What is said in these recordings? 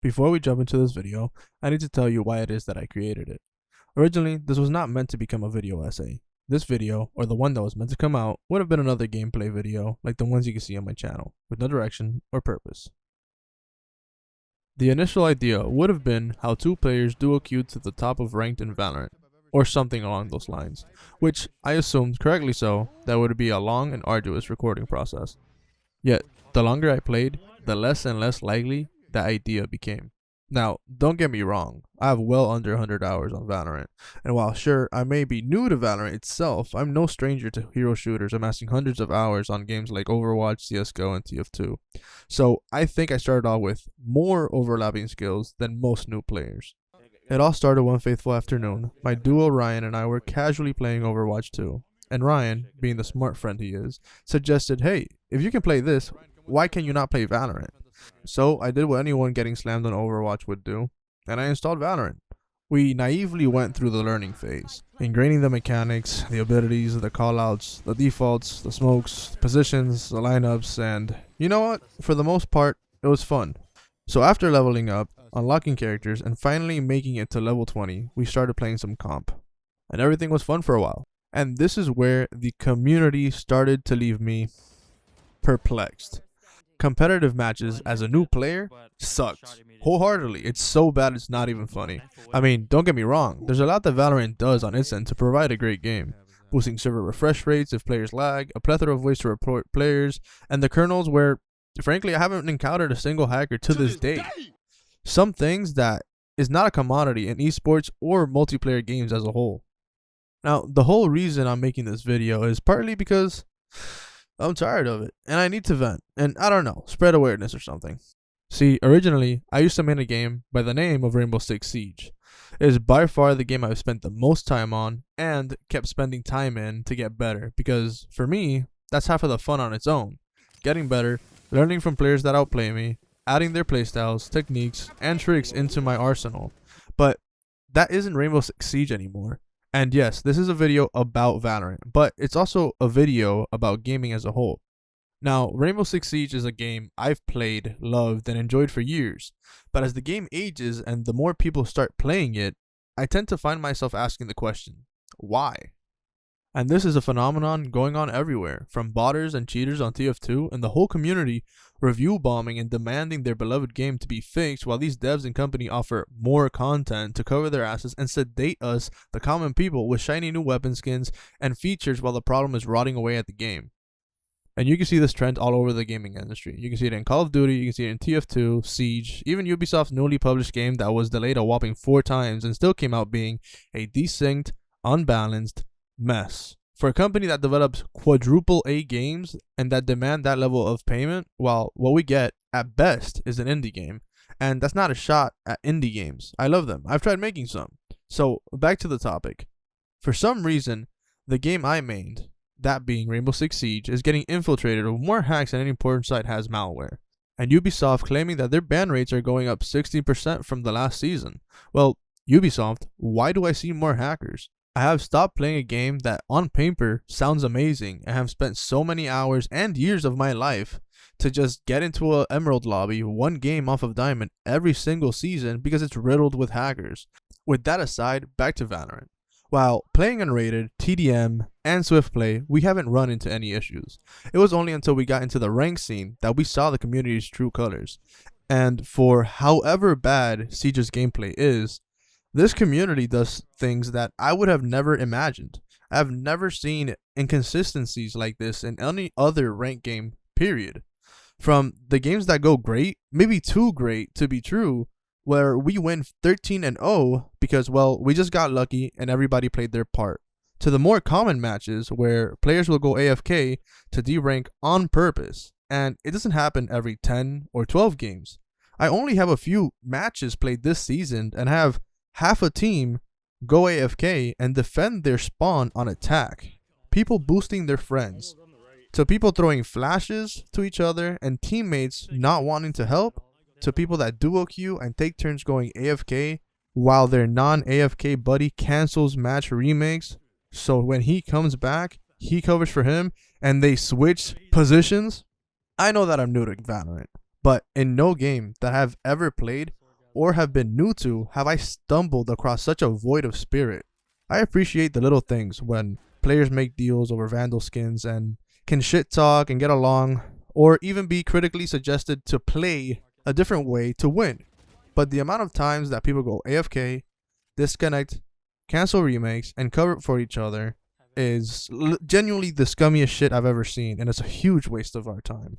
Before we jump into this video, I need to tell you why it is that I created it. Originally, this was not meant to become a video essay. This video, or the one that was meant to come out, would have been another gameplay video like the ones you can see on my channel, with no direction or purpose. The initial idea would have been how two players duo queued to the top of ranked in Valorant, or something along those lines, which I assumed, correctly so, that would be a long and arduous recording process. Yet, the longer I played, the less and less likely that idea became. Now, don't get me wrong, I have well under 100 hours on Valorant, and while sure, I may be new to Valorant itself, I'm no stranger to hero shooters amassing hundreds of hours on games like Overwatch, CSGO, and TF2. So, I think I started off with more overlapping skills than most new players. It all started one fateful afternoon. My duo Ryan and I were casually playing Overwatch 2, and Ryan, being the smart friend he is, suggested, hey, if you can play this, why can you not play Valorant? So I did what anyone getting slammed on Overwatch would do, and I installed Valorant. We naively went through the learning phase, ingraining the mechanics, the abilities, the callouts, the defaults, the smokes, the positions, the lineups, and you know what? For the most part, it was fun. So after leveling up, unlocking characters, and finally making it to level 20, we started playing some comp. And everything was fun for a while. And this is where the community started to leave me perplexed. Competitive matches as a new player sucked wholeheartedly. It's so bad it's not even funny. I mean, don't get me wrong, there's a lot that Valorant does on its end to provide a great game. Boosting server refresh rates if players lag, a plethora of ways to report players, and the kernels where, frankly, I haven't encountered a single hacker to this day. Some things that is not a commodity in esports or multiplayer games as a whole. Now, the whole reason I'm making this video is partly because I'm tired of it, and I need to vent, and I don't know, spread awareness or something. See, originally, I used to main a game by the name of Rainbow Six Siege. It is by far the game I've spent the most time on, and kept spending time in to get better, because, for me, that's half of the fun on its own. Getting better, learning from players that outplay me, adding their playstyles, techniques, and tricks into my arsenal. But that isn't Rainbow Six Siege anymore. And yes, this is a video about Valorant, but it's also a video about gaming as a whole. Now, Rainbow Six Siege is a game I've played, loved, and enjoyed for years, but as the game ages and the more people start playing it, I tend to find myself asking the question, why? And this is a phenomenon going on everywhere, from botters and cheaters on TF2 and the whole community review bombing and demanding their beloved game to be fixed, while these devs and company offer more content to cover their asses and sedate us, the common people, with shiny new weapon skins and features while the problem is rotting away at the game. And you can see this trend all over the gaming industry. You can see it in Call of Duty, you can see it in TF2, Siege, even Ubisoft's newly published game that was delayed a whopping 4 times and still came out being a desynced, unbalanced mess. For a company that develops quadruple A games and that demand that level of payment, well, what we get, at best, is an indie game. And that's not a shot at indie games. I love them. I've tried making some. So, back to the topic. For some reason, the game I mained, that being Rainbow Six Siege, is getting infiltrated with more hacks than any porn site has malware. And Ubisoft claiming that their ban rates are going up 60% from the last season. Well, Ubisoft, why do I see more hackers? I have stopped playing a game that on paper sounds amazing and have spent so many hours and years of my life to just get into a Emerald lobby, one game off of Diamond every single season because it's riddled with hackers. With that aside, back to Valorant. While playing unrated, TDM, and Swift Play, we haven't run into any issues. It was only until we got into the rank scene that we saw the community's true colors. And for however bad Siege's gameplay is, this community does things that I would have never imagined. I have never seen inconsistencies like this in any other ranked game, period. From the games that go great, maybe too great to be true, where we win 13-0 because, well, we just got lucky and everybody played their part, to the more common matches where players will go AFK to derank on purpose, and it doesn't happen every 10 or 12 games. I only have a few matches played this season and have half a team go AFK and defend their spawn on attack. People boosting their friends. To people throwing flashes to each other and teammates not wanting to help. To people that duo queue and take turns going AFK while their non-AFK buddy cancels match remakes. So when he comes back, he covers for him and they switch positions. I know that I'm new to Valorant, but in no game that I've ever played or have been new to have I stumbled across such a void of spirit. I appreciate the little things when players make deals over Vandal skins and can shit talk and get along, or even be critically suggested to play a different way to win. But the amount of times that people go AFK, disconnect, cancel remakes, and cover for each other is genuinely the scummiest shit I've ever seen, and it's a huge waste of our time.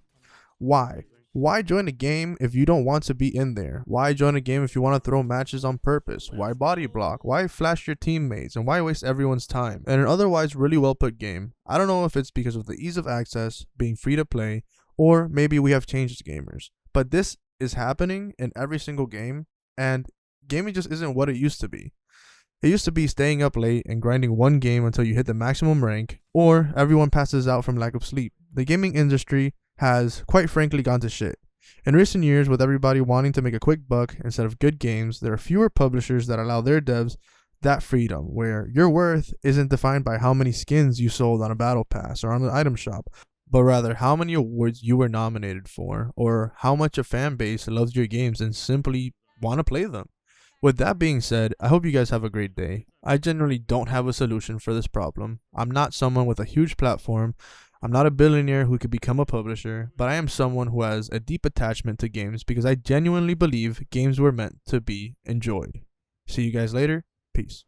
Why? Why join a game if you don't want to be in there? Why join a game if you want to throw matches on purpose? Why body block? Why flash your teammates? And why waste everyone's time in an otherwise really well put game? I don't know if it's because of the ease of access, being free to play, or maybe we have changed as gamers. But this is happening in every single game, and gaming just isn't what it used to be. It used to be staying up late and grinding one game until you hit the maximum rank, or everyone passes out from lack of sleep. The gaming industry has, quite frankly, gone to shit. In recent years, with everybody wanting to make a quick buck instead of good games, there are fewer publishers that allow their devs that freedom, where your worth isn't defined by how many skins you sold on a battle pass or on an item shop, but rather how many awards you were nominated for, or how much a fan base loves your games and simply want to play them. With that being said, I hope you guys have a great day. I generally don't have a solution for this problem. I'm not someone with a huge platform. I'm not a billionaire who could become a publisher, but I am someone who has a deep attachment to games because I genuinely believe games were meant to be enjoyed. See you guys later. Peace.